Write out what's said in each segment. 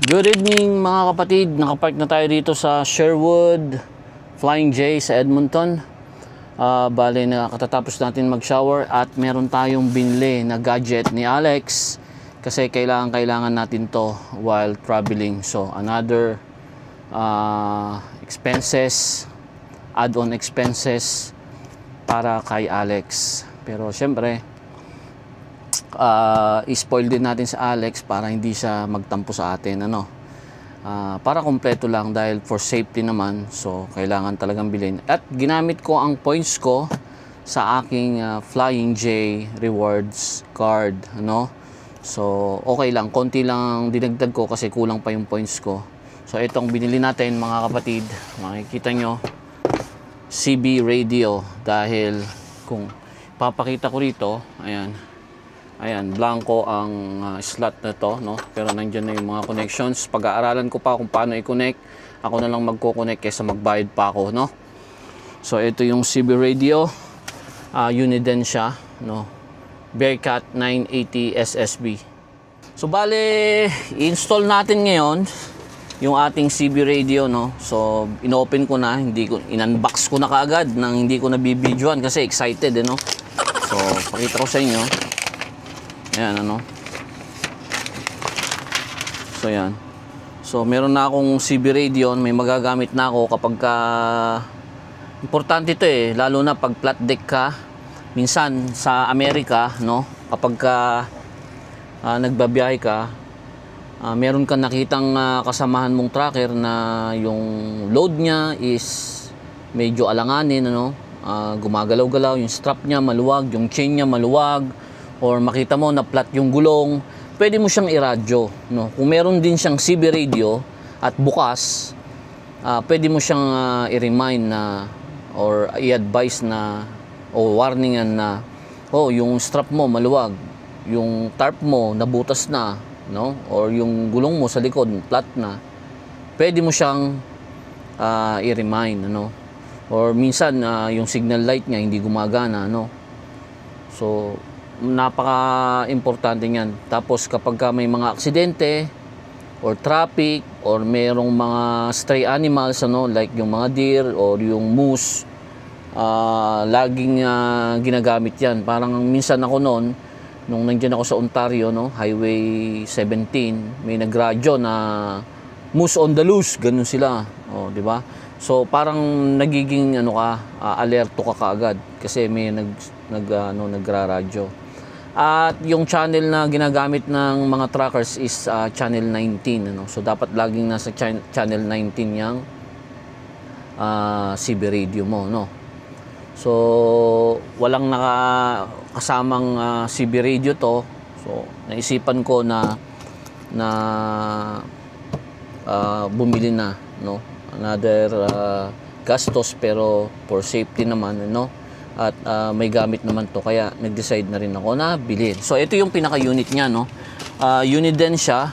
Good evening mga kapatid, nakapark na tayo dito sa Sherwood Flying J sa Edmonton. Bale na katatapos natin mag-shower at meron tayong binili na gadget ni Alex kasi kailangan natin to while traveling. So another expenses, add-on expenses para kay Alex. Pero syempre i-spoil din natin sa Alex para hindi siya magtampo sa atin, para kompleto lang dahil for safety naman, so kailangan talagang bilhin. At ginamit ko ang points ko sa aking Flying J rewards card, so okay lang, konti lang dinagdag ko kasi kulang pa yung points ko. So itong binili natin mga kapatid, makikita nyo CB radio, dahil kung papakita ko rito, ayan, blanco ang slot na to, pero nandyan na yung mga connections. Pag-aaralan ko pa kung paano i-connect, ako na lang magko-connect kaysa magbayad pa ako, So ito yung CB radio, Uniden siya, Bearcat 980 SSB. So bale, i-install natin ngayon yung ating CB radio, So inopen ko na, in-unbox ko na kaagad nang hindi ko nabibidyoan kasi excited, So pakita ko sa inyo. Ayan, So yan. So meron na akong CB radio, may magagamit na ako kapag importante ito lalo na pag flat deck ka. Minsan sa Amerika, kapag nagbabiyahe ka, meron kang nakitang kasamahan mong tracker na yung load niya is medyo alanganin, gumagalaw-galaw, yung strap niya maluwag, yung chain niya maluwag, or makita mo na flat yung gulong, pwede mo siyang i-radyo, Kung meron din siyang CB radio at bukas, pwede mo siyang i-remind na or i-advise na o warningan na yung strap mo maluwag, yung tarp mo nabutas na, or yung gulong mo sa likod flat na, pwede mo siyang i-remind, or minsan yung signal light niya hindi gumagana, So napaka-importante niyan. Tapos kapag may mga aksidente or traffic or merong mga stray animals, like yung mga deer or yung moose, laging ginagamit yan. Parang minsan ako nung nandiyan ako sa Ontario, Highway 17, may nagradyo na moose on the loose, ganun sila, di ba? So parang nagiging alerto ka kaagad kasi may nagraradyo. At yung channel na ginagamit ng mga trackers is channel 19, So dapat laging nasa channel 19 yang CB radio mo, So walang nakasamang CB radio to. So naisipan ko na bumili na, another gastos pero for safety naman, at may gamit naman to, kaya nag-decide na rin ako na bilhin. So ito yung pinaka-unit niya, Uniden siya,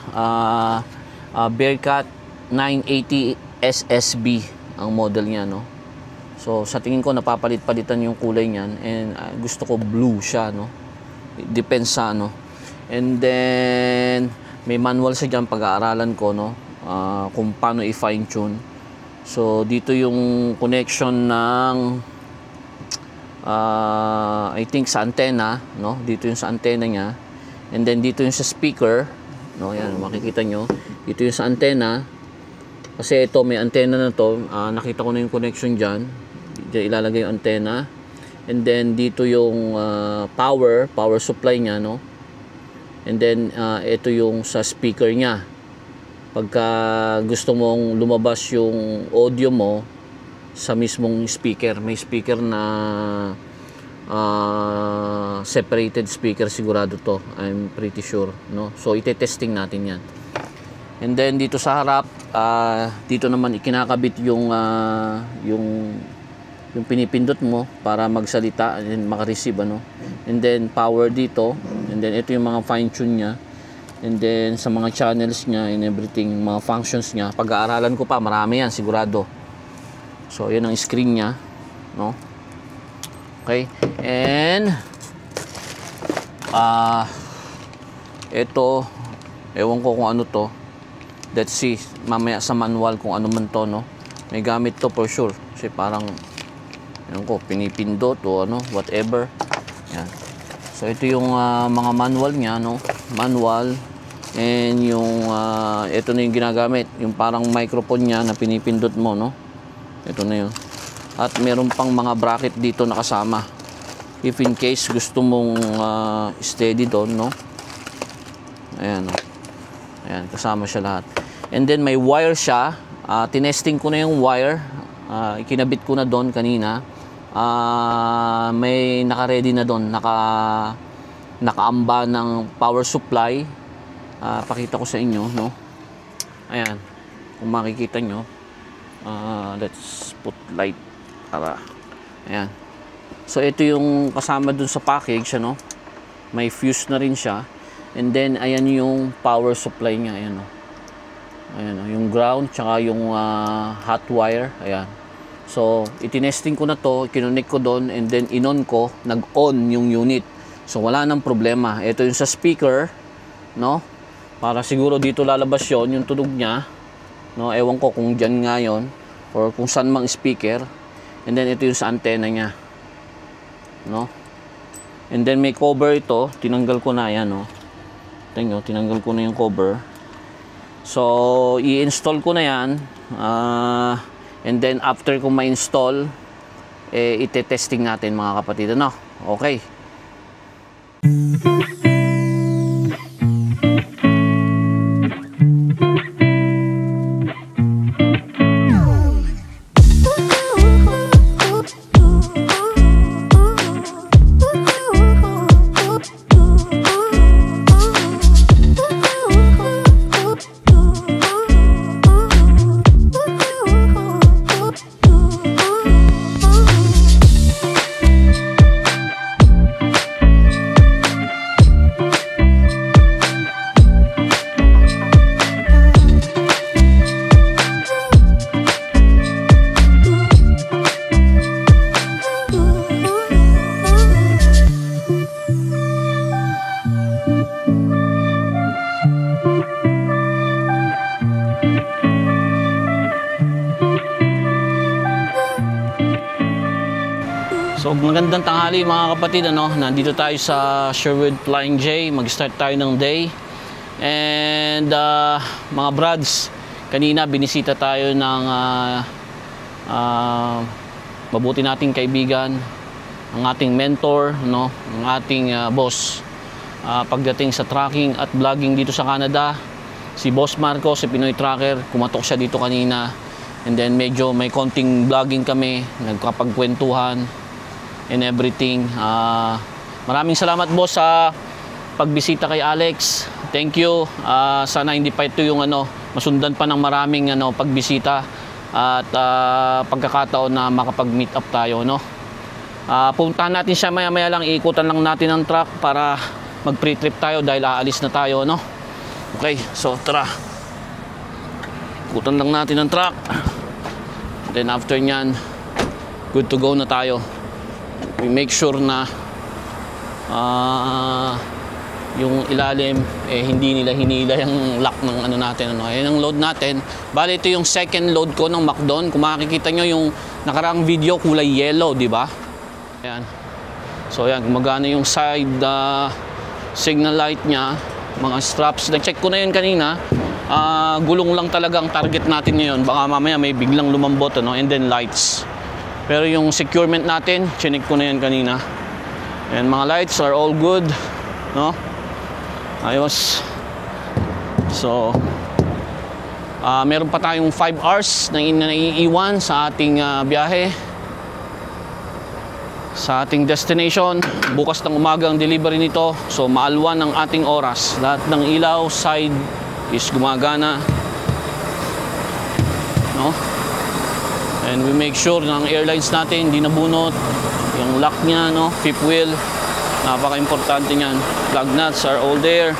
Bearcat 980 SSB ang model niya, So sa tingin ko napapalit-palitan yung kulay niyan, and gusto ko blue siya, Depends sa And then may manual sa diyan, pag-aaralan ko, kung paano i-fine tune. So dito yung connection ng I think sa antenna, dito yung sa antenna niya, and then dito yung sa speaker, yan makikita nyo, dito yung sa antenna, kasi ito may antenna na to, nakita ko na yung connection dyan, ilalagay yung antenna, and then dito yung power supply niya, and then ito yung sa speaker niya. Pagka gusto mong lumabas yung audio mo sa mismong speaker, may speaker na separated speaker sigurado to, I'm pretty sure, So ite-testing natin yan. And then dito sa harap, dito naman ikinakabit yung pinipindot mo para magsalita and maka-receive, and then power dito, and then ito yung mga fine tune niya, and then sa mga channels niya and everything, mga functions niya, pag-aaralan ko pa, marami yan sigurado. So yan ang screen niya, okay, and ito, ewan ko kung ano to, Let's see mamaya sa manual kung ano man to, no. May gamit to for sure kasi parang yun ko pinipindot o ano whatever. Yan. So ito yung mga manual niya, no. Manual. And yung ito na yung ginagamit, yung parang microphone niya na pinipindot mo, no. Ito na yun. At meron pang mga bracket dito na kasama if in case gusto mong steady doon, no. Ayan, no. Ayan, kasama siya lahat. And then may wire siya. Tinesting ko na yung wire. Ikinabit ko na doon kanina. May naka-ready na doon, nakaamba ng power supply. Pakita ko sa inyo, no. Ayan, kung makikita nyo. Let's put light para ayan. So ito yung kasama dun sa package, ano. May fuse na rin siya. And then ayan yung power supply niya, ayan, oh. Ayan, oh, yung ground tsaka yung hot wire, ayan. So itinesting ko na to, kinonnect ko doon, and then inon ko, nag-on yung unit. So wala nang problema. Ito yung sa speaker, no. Para siguro dito lalabas yon yung tunog niya, no. Ewan ko kung dyan nga yun or kung saan mang speaker. And then ito yung sa antenna niya, no. And then may cover ito, tinanggal ko na, yan, no. Tingnan, tinanggal ko na yung cover. So i-install ko na yan, and then after ko ma-install, ite-testing natin, mga kapatid, no. Okay. So magandang tanghali, mga kapatid, ano. Nandito tayo sa Sherwood Flying J. Mag-start tayo ng day. And mga brads, kanina binisita tayo ng mabuti nating kaibigan, ang ating mentor, no, ang ating boss pagdating sa tracking at vlogging dito sa Canada, si Boss Marco, si Pinoy Tracker. Kumatok siya dito kanina, and then medyo may konting vlogging kami, nagkapagkwentuhan and everything. Maraming salamat, boss, sa pagbisita kay Alex. Thank you. Sana hindi pa ito yung masundan pa ng maraming pagbisita at pagkakataon na makapag-meet up tayo, no. Puntahan natin siya maya-maya lang, iikutan lang natin ang truck para mag pre-trip tayo dahil aalis na tayo, no. Okay, so tara. Ikutan lang natin ang truck. Then after nyan, good to go na tayo. We make sure na yung ilalim hindi nila hinila yung lock ng natin, Ayan ang load natin. Bali ito yung second load ko ng MacDon. Kung makikita nyo yung nakaraang video, kulay yellow, di ba? Ayan. So ayan, gumagana yung side signal light nya, mga straps. Nag-check ko na yun kanina. Gulong lang talaga ang target natin ngayon. Baka mamaya may biglang lumambot, and then lights. Pero yung securement natin, chinik ko na yan kanina. And mga lights are all good, no? Ayos. So meron pa tayong 5 hours na naiiwan sa ating biyahe sa ating destination. Bukas ng umaga ang delivery nito. So maalwan ang ating oras. Lahat ng ilaw side is gumagana, no? And we make sure na ang airlines natin hindi nabunot. Yung lock niya, no, fifth wheel, napaka-importante niyan. Plug nuts are all there.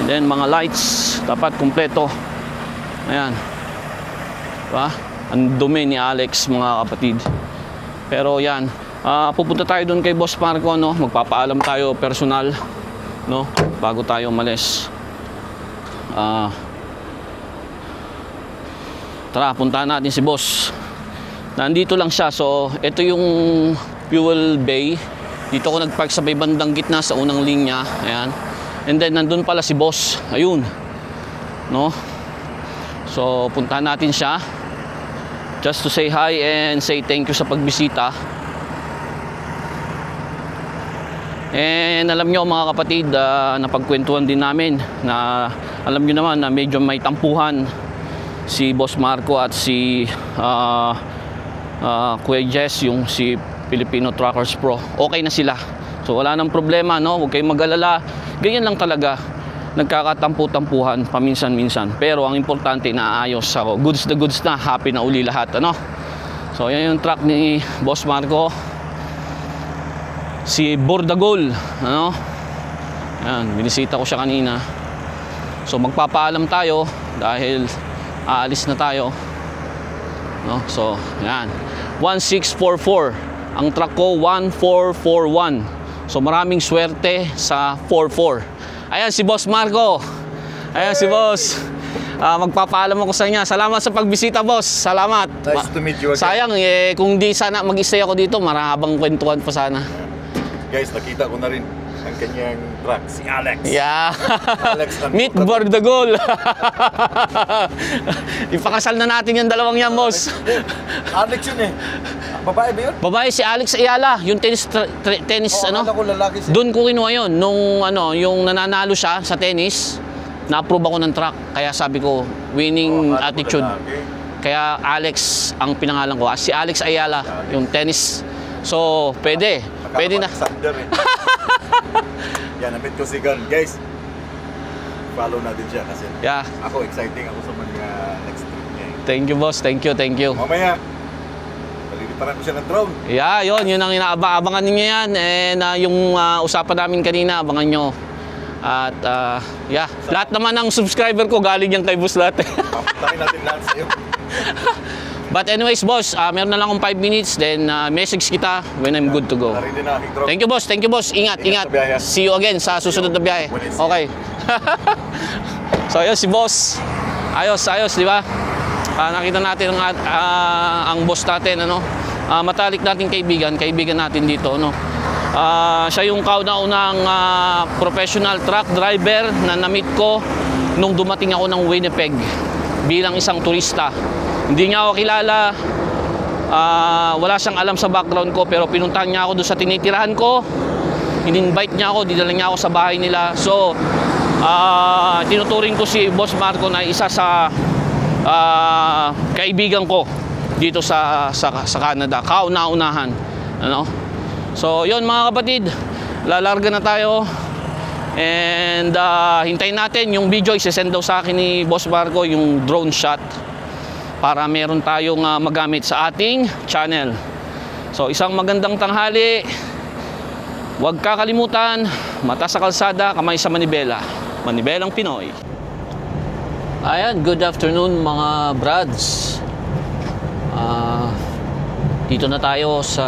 And then mga lights dapat kumpleto. Ayan, diba? Ang dumi ni Alex, mga kapatid. Pero yan, pupunta tayo doon kay Boss Marco, no? Magpapaalam tayo personal, no, bago tayo umalis. Tara, puntahan natin si boss. Nandito lang siya. So, ito yung fuel bay. Dito ako nagpark sa may bandang gitna sa unang linya. Ayan. And then, nandun pala si boss. Ayun. No? So, puntahan natin siya. Just to say hi and say thank you sa pagbisita. And alam nyo mga kapatid, napagkwentuhan din namin na alam nyo naman na medyo may tampuhan si Boss Marco at si Kuya Jess, yung si Filipino Truckers Pro. Okay na sila. So wala nang problema, no? Huwag kayong mag-alala. Ganyan lang talaga. Nagkakatampu-tampuhan paminsan-minsan. Pero ang importante, naayos ako. Goods na, happy na uli lahat, ano? So yan yung truck ni Boss Marco. Si Bordagol, ano? Yan, binisita ko siya kanina. So magpapaalam tayo dahil aalis na tayo. No? So, yan. 1644. Ang truck ko 1441. So maraming swerte sa 44. Ayan si Boss Marco. Ayan si Boss. Magpapaalam ako sa inyo. Salamat sa pagbisita, Boss. Salamat. Nice to meet you again. Sayang kung di sana mag-stay ako dito, marahabang kwentuhan pa sana. Guys, nakita ko na rin ang kanyang truck, si Alex. Yeah. Alex ang Meet Bordagol. Ipakasal na natin yung dalawang yan, Boss. Alex yun eh. Babae ba yun? Babae si Alex Ayala, yung tennis ano? Akala ko lalaki siya. Doon ko kinuha yun nung yung nananalo siya sa tennis. Na-approve ako ng truck. Kaya sabi ko, winning Akala ko attitude. lalaki. Kaya Alex ang pinangalan ko. Si Alex Ayala, yung tennis. So, pwede. Pwede na. Alexander eh. Yan, namit ko si Gun. Guys, follow natin siya kasi Yeah. ako exciting ako sa mga next trip niya. Thank you, boss. Thank you. Mamaya, paliliparan ko siya ng drone. Yeah, yun ang inaabang-abangan ninyo yan. And yung usapan namin kanina, abangan nyo. At yeah, lahat naman ng subscriber ko galing yan kay Boss lahat. Papuntahin natin lahat sa'yo. But anyways, boss, meron na lang akong 5 minutes, then message kita when I'm good to go. Narinig na aking drone. Thank you, boss. Ingat. Ingat sa biyahe. See you again sa susunod na biyahe. Okay. So, ayos si boss. Ayos, di ba? Nakita natin ang boss natin, ano? Matalik natin kaibigan natin dito, no? Siya yung kauna-unang professional truck driver na na-meet ko nung dumating ako ng Winnipeg bilang isang turista. Hindi niya ako kilala, wala siyang alam sa background ko, pero pinuntahan niya ako doon sa tinitirahan ko. In-invite niya ako, dinala niya ako sa bahay nila. So, tinuturing ko si Boss Marco na isa sa kaibigan ko dito sa Canada, kauna-unahan, ano? So, yun mga kapatid, lalarga na tayo. And hintayin natin yung video, isesend daw sa akin ni Boss Marco yung drone shot para meron tayong magamit sa ating channel. So, isang magandang tanghali. Huwag kakalimutan, mata sa kalsada, kamay sa manibela. Manibelang Pinoy. Ayan, good afternoon mga brads. Dito na tayo sa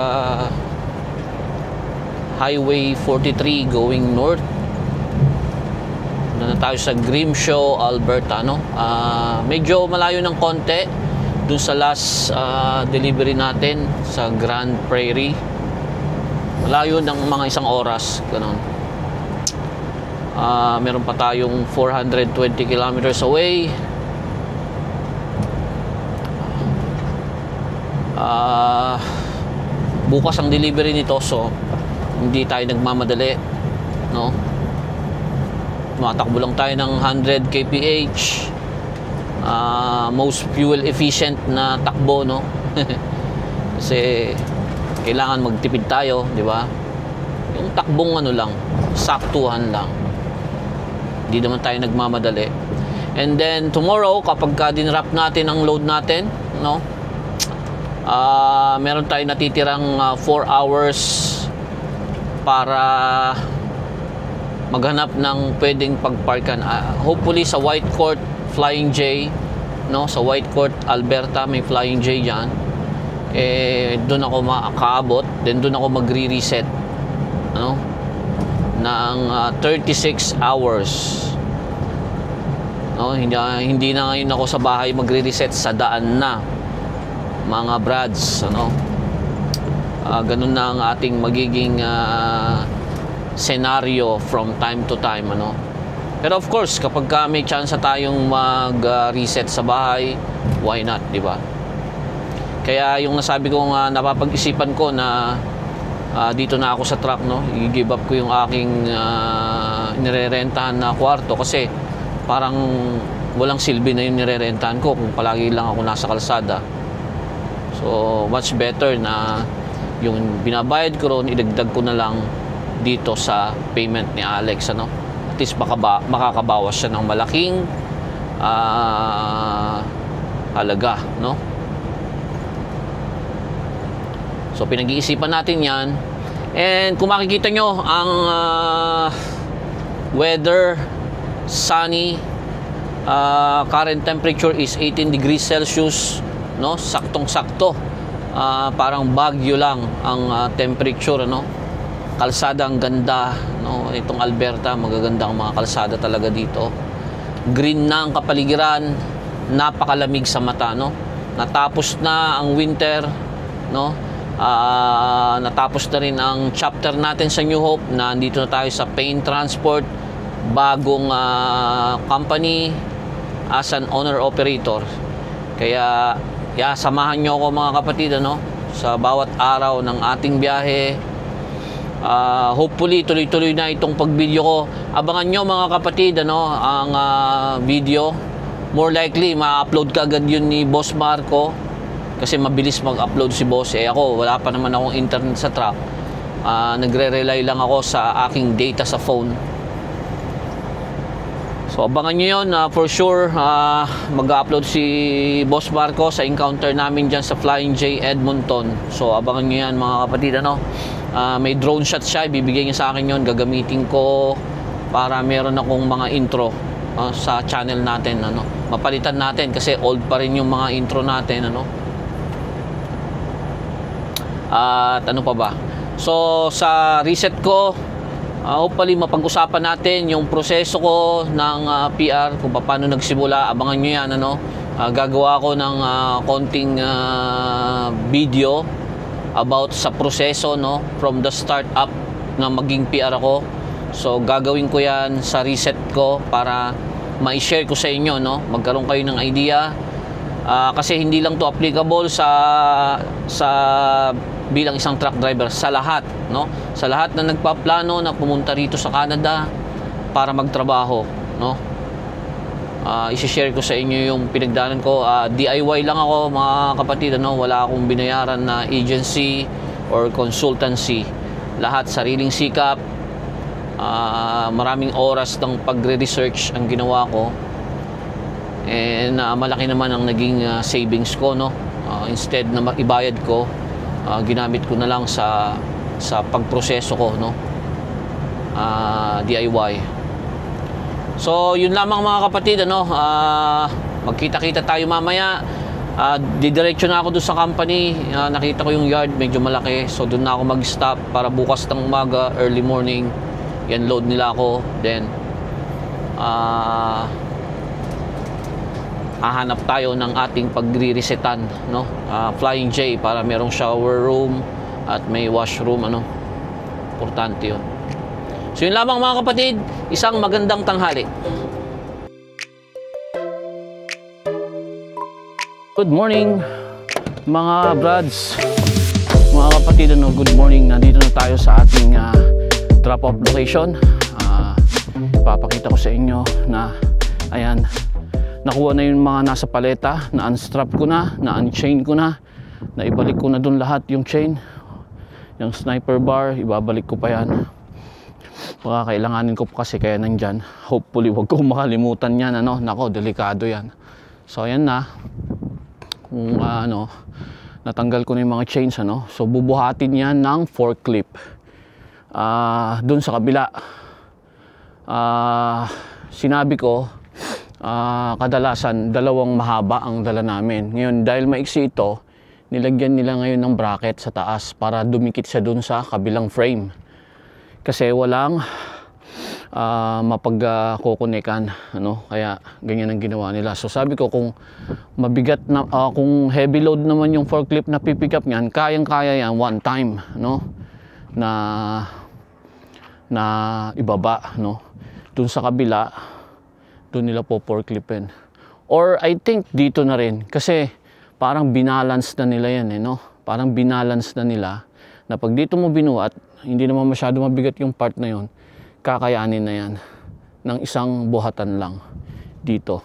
Highway 43 going north. Na tayo sa Grimshaw, Alberta, no? Medyo malayo ng konti dun sa last delivery natin sa Grand Prairie. Malayo ng mga isang oras, ganun. Meron pa tayong 420 kilometers away. Bukas ang delivery nito, so hindi tayo nagmamadali, no? Tumatakbo lang tayo ng 100 kph. Most fuel efficient na takbo, no? Kasi kailangan magtipid tayo, di ba? Yung takbong ano lang, saktuhan lang. Hindi naman tayo nagmamadali. And then tomorrow, kapag dinrap natin ang load natin, no? Meron tayo natitirang 4 hours para maghanap ng pwedeng pagparkan. Hopefully sa White Court Flying J, no? Sa White Court Alberta may Flying J diyan. Doon ako makaabot, then doon ako magre-reset, ano? Ng 36 hours. no? Hindi na ngayon ako sa bahay magre-reset, sa daan na, mga brads, ano. Ganun na ang ating magiging scenario from time to time, ano. Pero of course, kapag may chance tayong mag-reset sa bahay, why not, di ba? Kaya yung nasabi ko nga, napapag-isipan ko na dito na ako sa truck, no? I-give up ko yung aking nirerentahan na kwarto kasi parang walang silbi na yung nirerentahan ko kung palagi lang ako nasa kalsada. So much better na yung binabayad ko ron, idagdag ko na lang dito sa payment ni Alex, ano? At least makakabawas siya ng malaking halaga, no? So pinag-iisipan natin yan. And kung makikita nyo, ang weather, sunny, current temperature is 18 degrees Celsius, no? Saktong-sakto. Parang Baguio lang ang temperature, ano? Kalsada ang ganda, no? Itong Alberta, magaganda ang mga kalsada talaga dito. Green na ang kapaligiran, napakalamig sa mata, no? Natapos na ang winter, no? Natapos na rin ang chapter natin sa New Hope. Nandito na tayo sa Payne Transport, bagong company as an owner operator. Kaya samahan nyo ako, mga kapatid, ano, sa bawat araw ng ating biyahe. Hopefully tuloy-tuloy na itong pag-video ko. Abangan nyo, mga kapatid, ano, ang video. More likely ma-upload ka agad yun ni Boss Marco kasi mabilis mag-upload si Boss. Ako, wala pa naman akong internet sa truck. Nagre-rely lang ako sa aking data sa phone. So abangan nyo yun, for sure. Mag-upload si Boss Marco sa encounter namin dyan sa Flying J Edmonton. So abangan nyo yan, mga kapatid, ano. May drone shot siya, ibibigay niya sa akin yun, gagamitin ko para meron akong mga intro sa channel natin, ano. Mapalitan natin kasi old pa rin yung mga intro natin, ano. At ano pa ba? So sa reset ko, hopefully mapag-usapan natin yung proseso ko ng PR, kung paano nagsimula. Abangan nyo yan, ano. Gagawa ko ng konting video about sa proseso, no, from the start up na maging PR ako. So gagawin ko yan sa reset ko para ma-share ko sa inyo, no, magkaroon kayo ng idea. Kasi hindi lang to applicable sa bilang isang truck driver, sa lahat, no, sa lahat na nagpaplano na pumunta rito sa Canada para magtrabaho, no. I-share ko sa inyo yung pinagdaanan ko. DIY lang ako, mga kapatid, ano. Wala akong binayaran na agency or consultancy. Lahat sariling sikap. Maraming oras ng pagre-research ang ginawa ko. And malaki naman ang naging savings ko, no. Instead na ibayad ko, ginamit ko na lang sa pagproseso ko, no. DIY. So yun lamang, mga kapatid, ano. Magkita-kita tayo mamaya. Didiretso na ako doon sa company. Nakita ko yung yard, medyo malaki, so doon na ako mag-stop para bukas ng umaga, early morning, yan, load nila ako. Then hahanap tayo ng ating pagre-resetan, no. Flying J, para merong shower room at may washroom, ano. Importante yun. So yun lamang, mga kapatid, isang magandang tanghali. Good morning, mga brads, mga kapatid, ano, good morning. Nandito na tayo sa ating drop-off location. Ipapakita ko sa inyo na, ayan, nakuha na yung mga nasa paleta, na unstrap ko na unchain ko na ibalik ko na dun lahat yung chain. Yung sniper bar, ibabalik ko pa yan. Baka kailanganin ko pa kasi, kaya nandyan. Hopefully wag ko makalimutan yan, ano. Nako, delikado yan. So ayan na. Kung natanggal ko na yung mga chains, ano. So bubuhatin yan ng fork clip. Dun sa kabila. Sinabi ko, kadalasan dalawang mahaba ang dala namin. Ngayon, dahil maiksi ito, nilagyan nila ngayon ng bracket sa taas para dumikit siya dun sa kabilang frame. Kasi walang mapagkukunekan, ano, kaya ganyan ang ginawa nila. So sabi ko, kung mabigat na kung heavy load naman yung forklift na pipick up niyan, kayang-kaya yan one time, no, na ibaba, no, dun sa kabila, dun nila po forkliftin. Or I think dito na rin, kasi parang binalance na nila yan, no, parang binalance na nila na pag dito mo binuhat, hindi naman masyado mabigat yung part na yon, kakayanin na yan ng isang buhatan lang dito.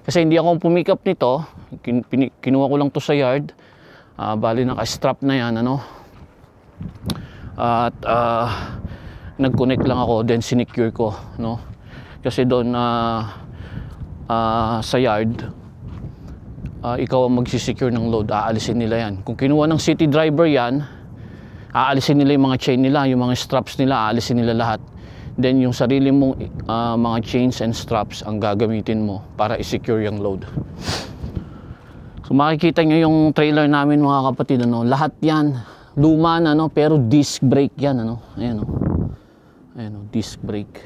Kasi hindi ako pumikap nito, kinuha ko lang to sa yard, bali naka-strap na yan, ano, at nag-connect lang ako, then sinecure ko, no, kasi doon sa yard, ikaw ang magsisecure ng load, aalisin nila yan. Kung kinuha ng city driver yan, aalisin nila yung mga chain nila, yung mga straps nila, aalisin nila lahat. Then yung sarili mong mga chains and straps ang gagamitin mo para i-secure yung load. So makikita nyo yung trailer namin, mga kapatid, ano, lahat yan luma na, no, pero disc brake yan, ano, ayan, no, ayan, no, disc brake.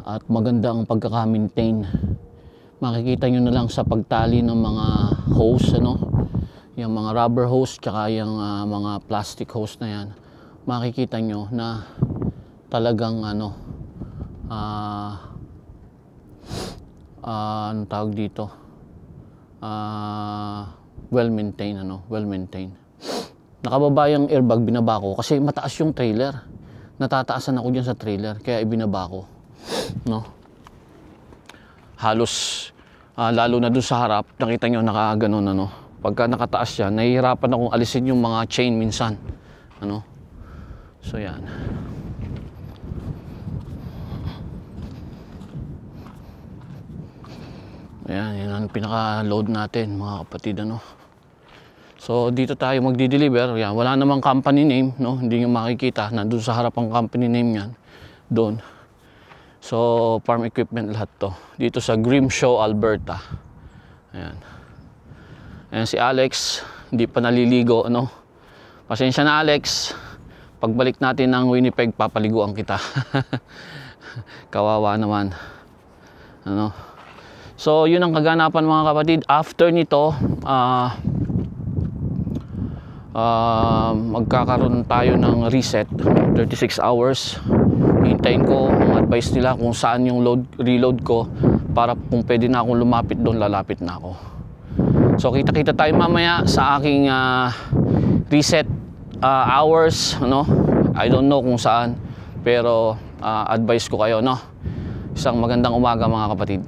At maganda ang pagkaka-maintain. Makikita nyo na lang sa pagtali ng mga hose, ano, yung mga rubber hose tsaka yung mga plastic hose na yan, makikita nyo na talagang ano, anong tawag dito, well maintained, ano, well maintained. Nakababa yung airbag, binaba ko kasi mataas yung trailer, natataasan ako dyan sa trailer, kaya ibinaba ko, no, halos lalo na dun sa harap, nakita nyo nakaganon, ano, pagka nakataas yan, nahihirapan akong alisin yung mga chain minsan, ano, so yan. Ayan, yan ang pinaka-load natin, mga kapatid, ano. So dito tayo magdi-deliver. Yan, wala namang company name, no, hindi nyo makikita, nandun sa harap ang company name yan, doon. So farm equipment lahat to, dito sa Grimshaw, Alberta. Ayan. Ayan si Alex, hindi pa naliligo, ano. Pasensya na, Alex, pagbalik natin ng Winnipeg, papaliguan kita. Kawawa naman, ano. So yun ang kaganapan, mga kapatid. After nito, magkakaroon tayo ng reset, 36 hours. Hintayin ko ang advice nila kung saan yung reload ko, para kung pwede na akong lumapit doon, lalapit na ako. So kita-kita tayo mamaya sa aking reset hours, no? I don't know kung saan, pero advice ko kayo, no? Isang magandang umaga, mga kapatid.